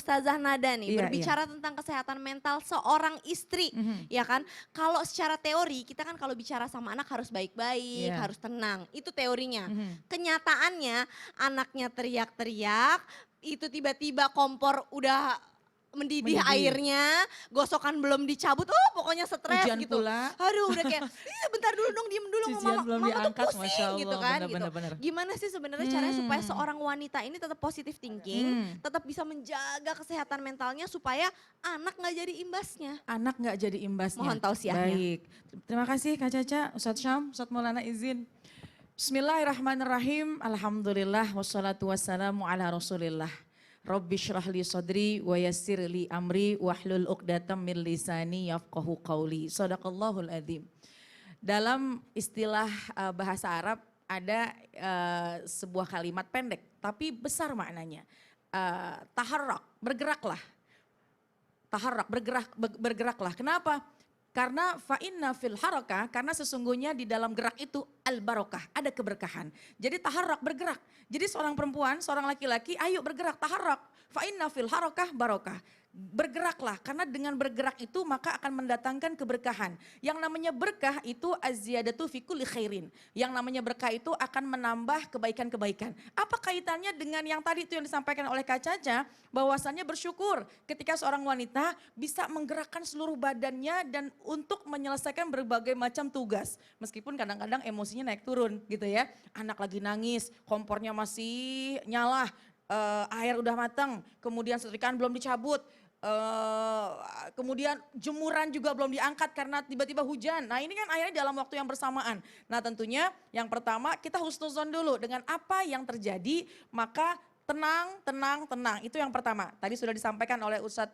Ustazah Nada nih, Iya, berbicara tentang kesehatan mental seorang istri, ya kan? Kalau secara teori kita kan kalau bicara sama anak harus baik-baik, Iya. harus tenang, itu teorinya. Kenyataannya anaknya teriak-teriak, itu tiba-tiba kompor udah mendidih airnya, gosokan belum dicabut, oh pokoknya stres Hujan gitu. pula. Aduh udah kayak, iya bentar dulu dong, diem dulu, Cucian mama, belum mama tuh diangkat, pusing Masya gitu Allah, kan gitu. bener-bener. Gimana sih sebenarnya caranya supaya seorang wanita ini tetap positive thinking, tetap bisa menjaga kesehatan mentalnya supaya anak nggak jadi imbasnya. Anak nggak jadi imbasnya. Mohon tausiahnya. Baik, terima kasih Kak Caca, Ustadz Syam, Ustadz Maulana izin. Bismillahirrahmanirrahim, alhamdulillah wassalatu wassalamu ala rasulillah. Rabbi syrah li sadri wa yassir li amri wahlul uqdatam min lisani yafqahu qawli. Sadaqallahul adzim. Dalam istilah bahasa Arab ada sebuah kalimat pendek tapi besar maknanya. Taharrak, bergeraklah. Taharrak, bergeraklah. Kenapa? Karena fa'inna fil harakah, karena sesungguhnya di dalam gerak itu al-barokah, ada keberkahan. Jadi taharrak, bergerak. Jadi seorang perempuan, seorang laki-laki, ayo bergerak, taharrak. Fa'inna fil harakah barokah. Bergeraklah, karena dengan bergerak itu maka akan mendatangkan keberkahan. Yang namanya berkah itu az-ziyadatu fi kulli khairin. Yang namanya berkah itu akan menambah kebaikan-kebaikan. Apa kaitannya dengan yang tadi itu yang disampaikan oleh Kak Caca, bahwasannya bersyukur ketika seorang wanita bisa menggerakkan seluruh badannya dan untuk menyelesaikan berbagai macam tugas. Meskipun kadang-kadang emosinya naik turun gitu ya. Anak lagi nangis, kompornya masih nyala, air udah matang, kemudian setrikaan belum dicabut, kemudian jemuran juga belum diangkat karena tiba-tiba hujan. Nah ini kan akhirnya dalam waktu yang bersamaan. Nah tentunya yang pertama kita husnuzon dulu dengan apa yang terjadi, maka tenang, tenang, tenang. Itu yang pertama. Tadi sudah disampaikan oleh Ustadz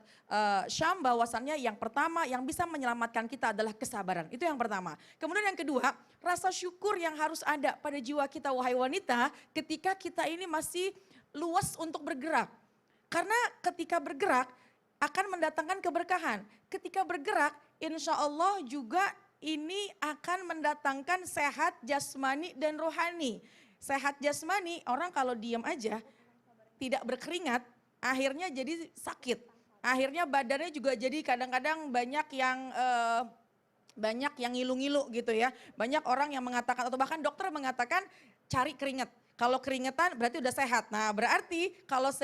Syam bahwasannya yang pertama yang bisa menyelamatkan kita adalah kesabaran. Itu yang pertama. Kemudian yang kedua, rasa syukur yang harus ada pada jiwa kita wahai wanita ketika kita ini masih luas untuk bergerak. Karena ketika bergerak akan mendatangkan keberkahan. Ketika bergerak insya Allah juga ini akan mendatangkan sehat jasmani dan rohani. Sehat jasmani orang kalau diam aja tidak berkeringat akhirnya jadi sakit. Akhirnya badannya juga jadi kadang-kadang banyak yang ngilu-ngilu gitu ya. Banyak orang yang mengatakan atau bahkan dokter mengatakan cari keringat. Kalau keringetan berarti udah sehat. Nah berarti kalau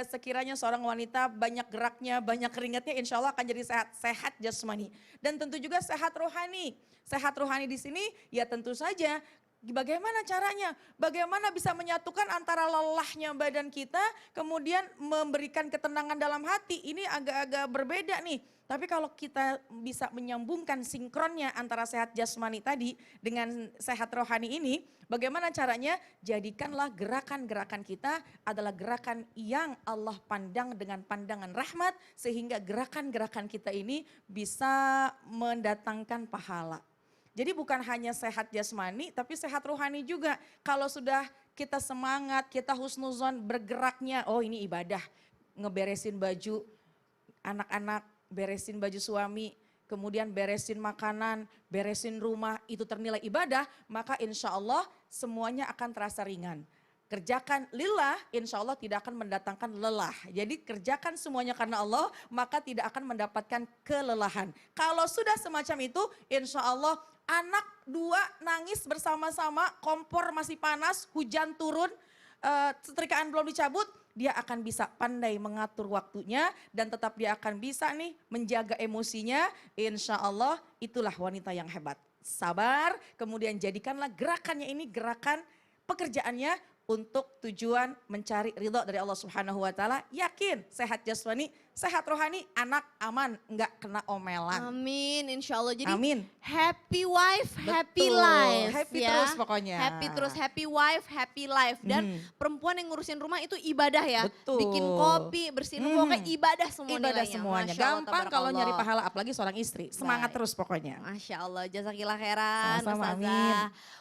sekiranya seorang wanita banyak geraknya, banyak keringatnya insya Allah akan jadi sehat. Sehat jasmani. Dan tentu juga sehat rohani. Sehat rohani di sini ya tentu saja bagaimana caranya? Bagaimana bisa menyatukan antara lelahnya badan kita kemudian memberikan ketenangan dalam hati. Ini agak-agak berbeda nih. Tapi kalau kita bisa menyambungkan sinkronnya antara sehat jasmani tadi dengan sehat rohani ini, bagaimana caranya? Jadikanlah gerakan-gerakan kita adalah gerakan yang Allah pandang dengan pandangan rahmat sehingga gerakan-gerakan kita ini bisa mendatangkan pahala. Jadi bukan hanya sehat jasmani tapi sehat rohani juga. Kalau sudah kita semangat, kita husnuzon bergeraknya, oh ini ibadah. Ngeberesin baju anak-anak, beresin baju suami, kemudian beresin makanan, beresin rumah, itu ternilai ibadah, maka insya Allah semuanya akan terasa ringan. Kerjakan lillah, insya Allah tidak akan mendatangkan lelah. Jadi kerjakan semuanya karena Allah, maka tidak akan mendapatkan kelelahan. Kalau sudah semacam itu, insya Allah anak dua nangis bersama-sama, kompor masih panas, hujan turun, setrikaan belum dicabut, dia akan bisa pandai mengatur waktunya dan tetap dia akan bisa nih menjaga emosinya. Insya Allah itulah wanita yang hebat. Sabar, kemudian jadikanlah gerakannya ini gerakan pekerjaannya untuk tujuan mencari ridho dari Allah Subhanahu wa taala. Yakin sehat jasmani, sehat rohani, anak aman, enggak kena omelan. Amin, insya Allah. Jadi Amin. happy wife, happy Betul. life. Happy ya. terus pokoknya. Happy terus, happy wife, happy life. Dan perempuan yang ngurusin rumah itu ibadah ya. Betul. Bikin kopi, bersihin rumah, pokoknya ibadah semua Ibadah nilainya. semuanya. Masya Allah, Gampang kalau nyari tabarakallah. pahala apalagi seorang istri. Semangat Baik. terus pokoknya. Masya Allah, jazakillah khairan Sama-sama, Ustazah. amin.